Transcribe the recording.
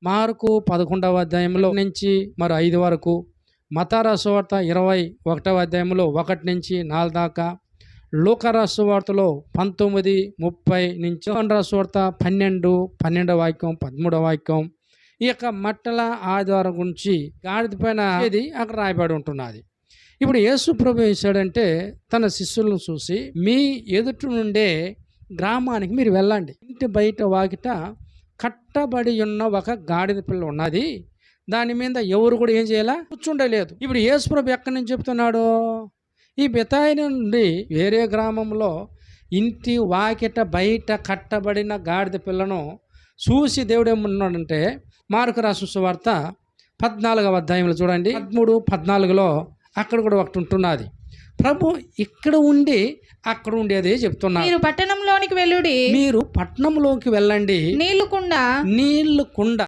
Mark 11వ అధ్యాయంలో నుంచి మరి 5 వరకు, మత్తయి సువార్త 21వ అధ్యాయంలో 1 నుంచి 4 దాకా, లూకా సువార్తలో 19, 30 నుంచి, యోహాను సువార్త 12, 12వ వాక్యం, 13వ వాక్యం. ఈ యొక్క మట్టల ఆదివారం గురించి గాడిద పైన ఇది అక్కడ రాయబడి ఉంటున్నది. ఇప్పుడు యేసు ప్రభు వేశాడంటే తన శిష్యులను చూసి, మీ ఎదుటి నుండే గ్రామానికి మీరు వెళ్ళండి, ఇంటి బయట వాకిట కట్టబడి ఉన్న ఒక గాడిద పిల్ల ఉన్నది, దాని మీద ఎవరు కూడా ఏం చేయాలా, కూర్చుండలేదు. ఇప్పుడు యేసు ప్రభు ఎక్కడి నుంచి చెప్తున్నాడు? ఈ బెతాయి నుండి వేరే గ్రామంలో ఇంటి వాకిట బయట కట్టబడిన గాడిద పిల్లను చూసి దేవుడు ఏమన్నాడంటే, మార్కు రాసిన సువార్త 14వ అధ్యాయంలో చూడండి, 13, 14లో అక్కడ కూడా ఒకటి ఉంటున్నది. ప్రభు ఇక్కడ ఉండి అక్కడ ఉండేదే చెప్తున్నారు. మీరు పట్టణంలోనికి వెళ్ళండి, మీరు పట్టణంలోకి వెళ్ళండి, నీళ్లు కుండ